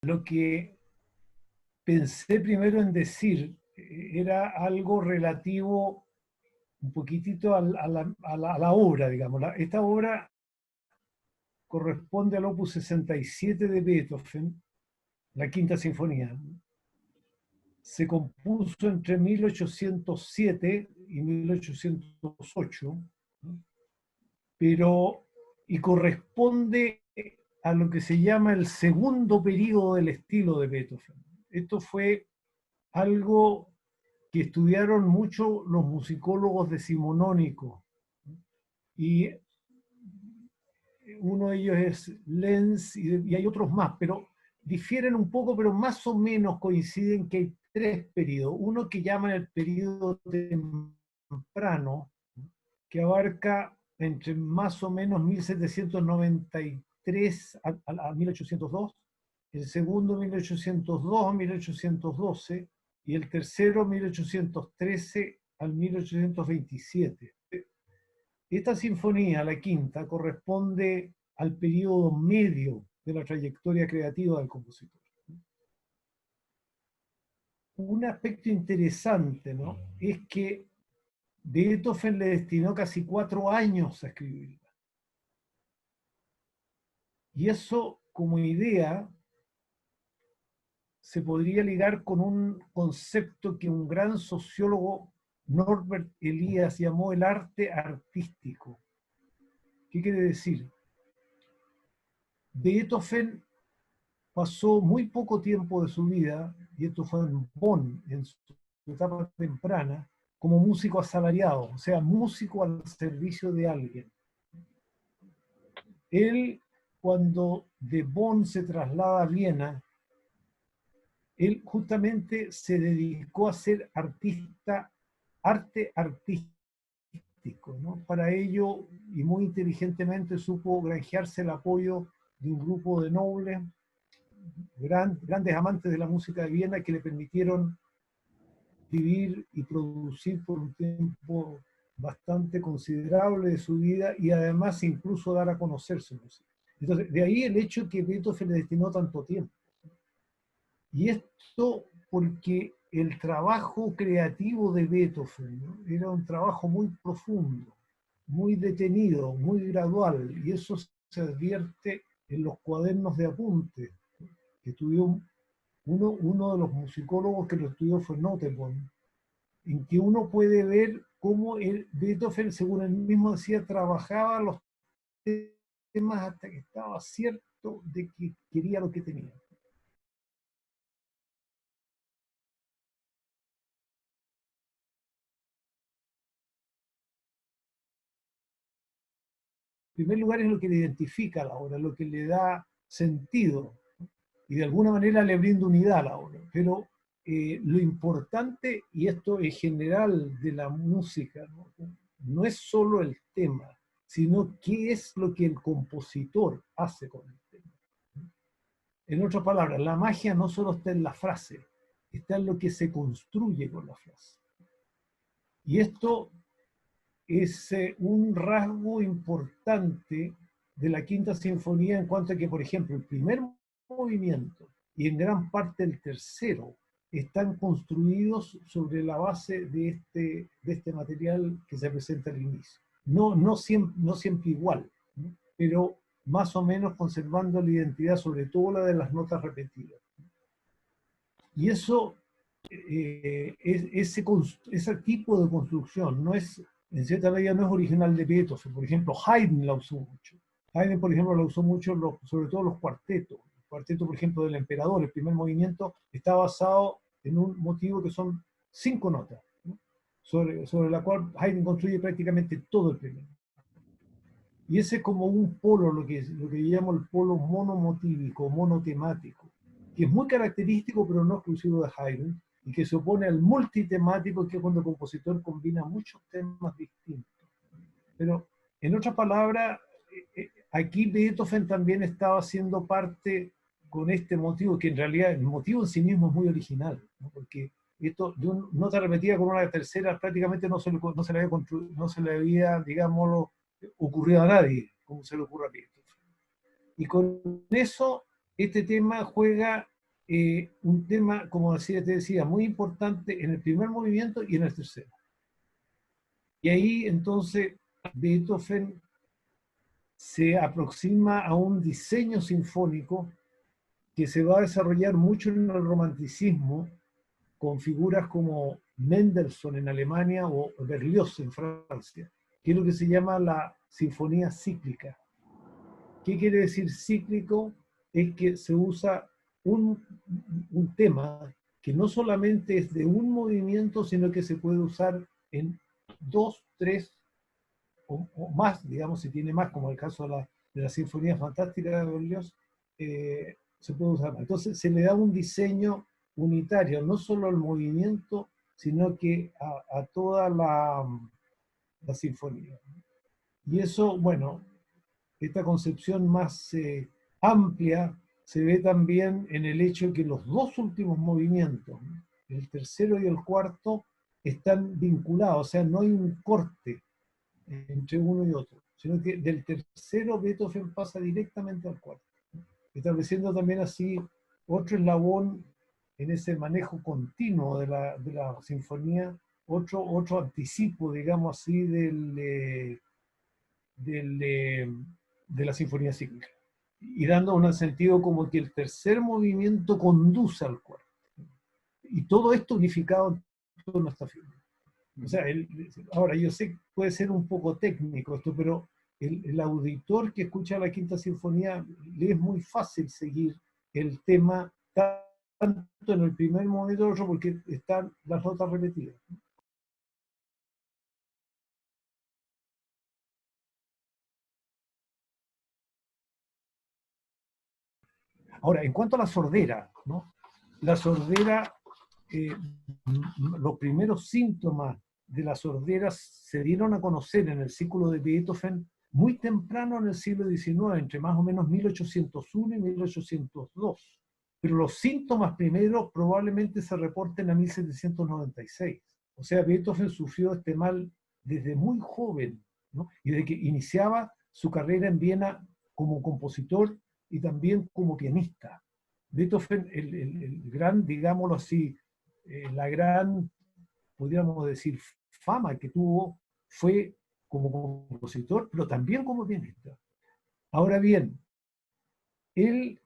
lo que pensé primero en decir era algo relativo un poquitito a la obra, digamos. Esta obra corresponde al opus 67 de Beethoven, la Quinta Sinfonía. Se compuso entre 1807 y 1808, ¿no? Pero, y corresponde a lo que se llama el segundo periodo del estilo de Beethoven. Esto fue algo que estudiaron mucho los musicólogos decimonónicos, ¿no? Y uno de ellos es Lenz, y hay otros más, pero difieren un poco, pero más o menos coinciden que hay tres periodos. Uno que llaman el periodo temprano, que abarca entre más o menos 1793 a 1802, el segundo 1802 a 1812, y el tercero 1813 al 1827. Esta sinfonía, la quinta, corresponde al periodo medio de la trayectoria creativa del compositor. Un aspecto interesante, ¿no?, es que Beethoven le destinó casi 4 años a escribirla. Y eso, como idea, se podría ligar con un concepto que un gran sociólogo, Norbert Elias, llamó el arte artístico. ¿Qué quiere decir? Beethoven pasó muy poco tiempo de su vida, y esto fue en Bonn, en su etapa temprana, como músico asalariado, o sea, músico al servicio de alguien. Él, cuando de Bonn se traslada a Viena, él justamente se dedicó a ser artista, arte artístico, ¿no? Para ello, y muy inteligentemente, supo granjearse el apoyo de un grupo de nobles, grandes amantes de la música de Viena, que le permitieron vivir y producir por un tiempo bastante considerable de su vida, y además incluso dar a conocer su música. Entonces, de ahí el hecho que Beethoven le destinó tanto tiempo. Y esto porque el trabajo creativo de Beethoven, ¿no?, era un trabajo muy profundo, muy detenido, muy gradual, y eso se advierte en los cuadernos de apuntes que estudió uno de los musicólogos que lo estudió fue Nottebohm, en que uno puede ver cómo Beethoven, según él mismo decía, trabajaba los temas hasta que estaba cierto de que quería lo que tenía. En primer lugar, es lo que le identifica a la obra, lo que le da sentido, y de alguna manera le brinda unidad a la obra. Pero lo importante, y esto es general de la música, ¿no?, no es solo el tema, sino qué es lo que el compositor hace con el tema. En otras palabras, la magia no solo está en la frase, está en lo que se construye con la frase. Y esto es un rasgo importante de la Quinta Sinfonía, en cuanto a que, por ejemplo, el primer movimiento y en gran parte el tercero están construidos sobre la base de este material que se presenta al inicio. No siempre igual, ¿no?, pero más o menos conservando la identidad, sobre todo la de las notas repetidas. Y eso, ese tipo de construcción no es, en cierta medida, no es original de Beethoven. Por ejemplo, Haydn la usó mucho. Haydn, por ejemplo, la usó mucho, sobre todo los cuartetos. El cuarteto, por ejemplo, del Emperador, el primer movimiento, está basado en un motivo que son 5 notas, ¿no?, sobre la cual Haydn construye prácticamente todo el primer. Y ese es como un polo, lo que yo llamo el polo monomotívico, monotemático, que es muy característico, pero no exclusivo de Haydn, y que se opone al multitemático, que es cuando el compositor combina muchos temas distintos. Pero, en otras palabras, aquí Beethoven también estaba haciendo parte con este motivo, que en realidad el motivo en sí mismo es muy original, ¿no?, porque esto de una nota repetida con una tercera prácticamente no se le había, digámoslo, ocurrido a nadie, como se le ocurre a Beethoven. Y con eso, este tema juega un tema, como decía, te decía, muy importante en el primer movimiento y en el tercero. Y ahí entonces Beethoven se aproxima a un diseño sinfónico que se va a desarrollar mucho en el romanticismo, con figuras como Mendelssohn en Alemania o Berlioz en Francia, que es lo que se llama la sinfonía cíclica. ¿Qué quiere decir cíclico? Es que se usa un tema que no solamente es de un movimiento, sino que se puede usar en dos, tres o más, digamos, si tiene más, como el caso de la Sinfonía Fantástica de Berlioz, se puede usar más. Entonces se le da un diseño unitario, no solo al movimiento, sino que a toda la sinfonía. Y eso, bueno, esta concepción más amplia se ve también en el hecho de que los dos últimos movimientos, el tercero y el cuarto, están vinculados, o sea, no hay un corte entre uno y otro, sino que del tercero Beethoven pasa directamente al cuarto, estableciendo también así otro eslabón en ese manejo continuo de la sinfonía, otro anticipo, digamos así, del, de la sinfonía cíclica. Y dando un sentido como que el tercer movimiento conduce al cuarto. Y todo esto unificado en toda nuestra figura. O sea, ahora yo sé que puede ser un poco técnico esto, pero el auditor que escucha la Quinta Sinfonía le es muy fácil seguir el tema tanto en el primer momento como en el otro porque están las notas repetidas. Ahora, en cuanto a la sordera, ¿no? La sordera, eh, los primeros síntomas de la sordera se dieron a conocer en el ciclo de Beethoven muy temprano en el siglo XIX, entre más o menos 1801 y 1802. Pero los síntomas primeros probablemente se reporten a 1796. O sea, Beethoven sufrió este mal desde muy joven, ¿no? Y desde que iniciaba su carrera en Viena como compositor y también como pianista. Beethoven, el gran, digámoslo así, la gran, podríamos decir, fama que tuvo fue como compositor, pero también como pianista. Ahora bien, él,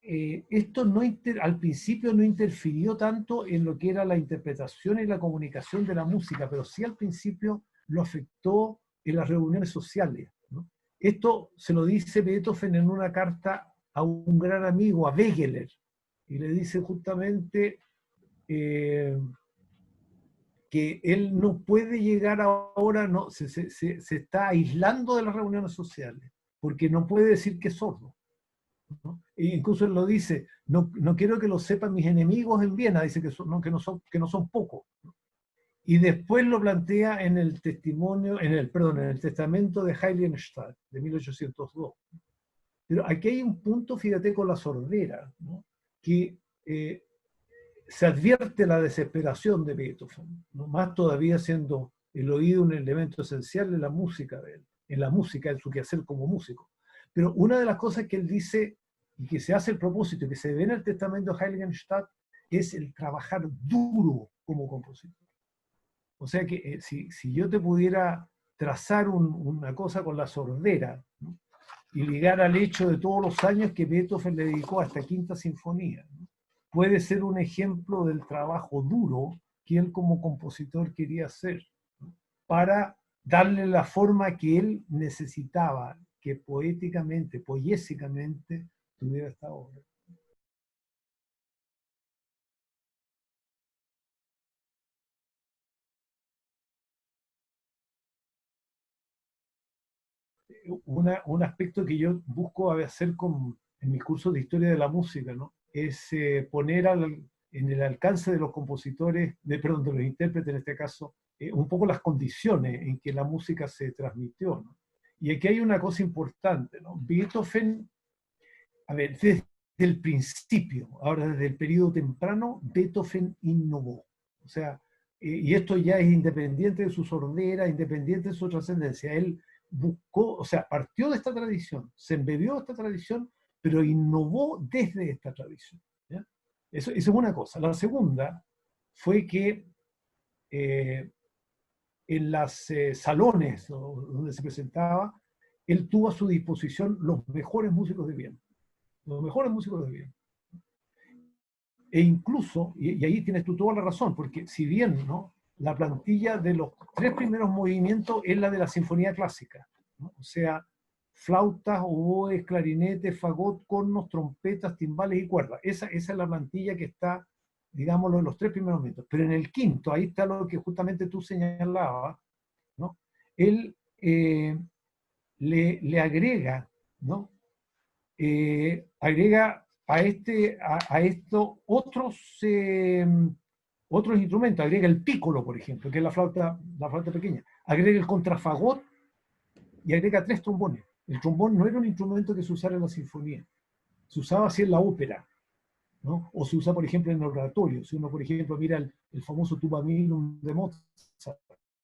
esto no al principio no interfirió tanto en lo que era la interpretación y la comunicación de la música, pero sí al principio lo afectó en las reuniones sociales, ¿no? Esto se lo dice Beethoven en una carta a un gran amigo, a Wegeler, y le dice justamente que él no puede llegar ahora, no, se está aislando de las reuniones sociales, porque no puede decir que es sordo, ¿no? E incluso él lo dice, no, no quiero que lo sepan mis enemigos en Viena, dice que, no, que no son pocos. ¿No? Y después lo plantea en el testimonio, perdón, en el testamento de Heiligenstadt de 1802. Pero aquí hay un punto, fíjate, con la sordera, ¿no? Que se advierte la desesperación de Beethoven, ¿no? Más todavía siendo el oído un elemento esencial en la música de él, en la música, en su quehacer como músico. Pero una de las cosas que él dice y que se hace el propósito y que se ve en el testamento de Heiligenstadt es el trabajar duro como compositor. O sea que si yo te pudiera trazar una cosa con la sordera, ¿no? Y ligar al hecho de todos los años que Beethoven le dedicó a esta quinta sinfonía, ¿no? Puede ser un ejemplo del trabajo duro que él como compositor quería hacer, ¿no? Para darle la forma que él necesitaba que poéticamente, poésicamente tuviera esta obra. Un aspecto que yo busco hacer en mis cursos de historia de la música, ¿no? Es poner en el alcance de los compositores, perdón, de los intérpretes en este caso, un poco las condiciones en que la música se transmitió, ¿no? Y aquí hay una cosa importante, ¿no? Beethoven, a ver, desde el principio, ahora desde el periodo temprano, Beethoven innovó. O sea, y esto ya es independiente de su sordera, independiente de su trascendencia. Él buscó, o sea, partió de esta tradición, se embebió de esta tradición, pero innovó desde esta tradición, ¿ya? Eso es una cosa. La segunda fue que en los salones donde se presentaba, él tuvo a su disposición los mejores músicos de Viena. Los mejores músicos de Viena. E incluso, y ahí tienes tú toda la razón, porque si bien, ¿no?, la plantilla de los 3 primeros movimientos es la de la sinfonía clásica, ¿no? O sea, flautas, oboes, clarinetes, fagot, cornos, trompetas, timbales y cuerdas. Esa es la plantilla que está, digámoslo, en los 3 primeros movimientos. Pero en el quinto, ahí está lo que justamente tú señalabas, ¿no? Él le agrega, ¿no? Agrega a esto otros instrumentos, agrega el pícolo, por ejemplo, que es la flauta pequeña, agrega el contrafagot y agrega 3 trombones. El trombón no era un instrumento que se usara en la sinfonía, se usaba así en la ópera, ¿no? O se usa, por ejemplo, en el oratorio. Si uno, por ejemplo, mira el famoso Tuba Mirum de Mozart,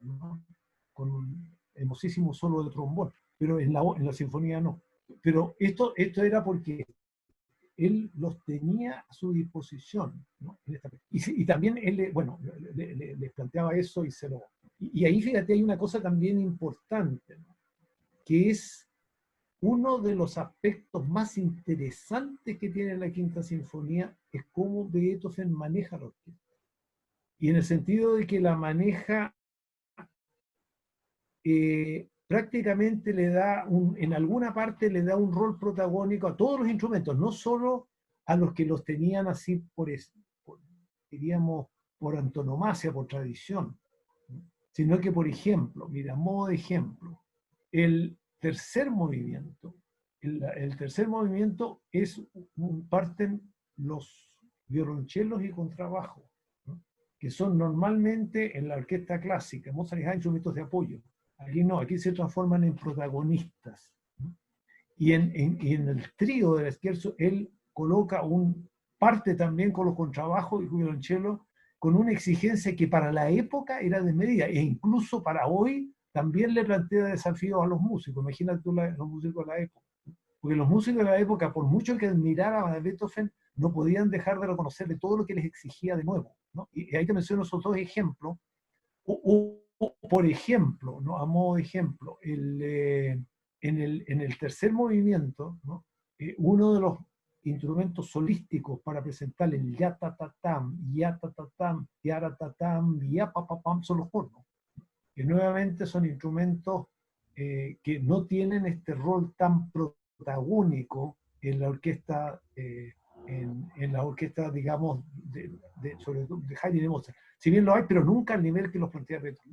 ¿no?, con un hermosísimo solo de trombón, pero en la sinfonía no. Pero esto era porque él los tenía a su disposición, ¿no? Y también él, bueno, les planteaba eso y se lo... Y ahí, fíjate, hay una cosa también importante, ¿no?, que es uno de los aspectos más interesantes que tiene la Quinta Sinfonía, es cómo Beethoven maneja la orquesta. Y en el sentido de que la maneja prácticamente en alguna parte le da un rol protagónico a todos los instrumentos, no solo a los que los tenían así diríamos, por antonomasia, por tradición, sino que, por ejemplo, mira, a modo de ejemplo, el tercer movimiento, el tercer movimiento parten los violonchelos y contrabajo, ¿no?, que son normalmente en la orquesta clásica, Mozart y Haydn, instrumentos de apoyo. Aquí no, aquí se transforman en protagonistas, ¿no? Y en el trío del Scherzo, él coloca parte también con los contrabajos y violonchelo, con una exigencia que para la época era desmedida, e incluso para hoy también le plantea desafíos a los músicos. Imagínate tú los músicos de la época. Porque los músicos de la época, por mucho que admiraran a Beethoven, no podían dejar de reconocerle todo lo que les exigía de nuevo, ¿no? Y ahí te menciono esos 2 ejemplos. Por ejemplo, ¿no?, a modo de ejemplo, en el tercer movimiento, ¿no?, uno de los instrumentos solísticos para presentar el ya-ta-ta-tam, ya-ta-ta-tam, ya-ra-ta-tam, ya-pa-pa-pam, son los cornos, que nuevamente son instrumentos que no tienen este rol tan protagónico en la orquesta, en la orquesta, digamos, sobre todo de Haydn y Mozart. Si bien lo hay, pero nunca al nivel que los plantea Beethoven.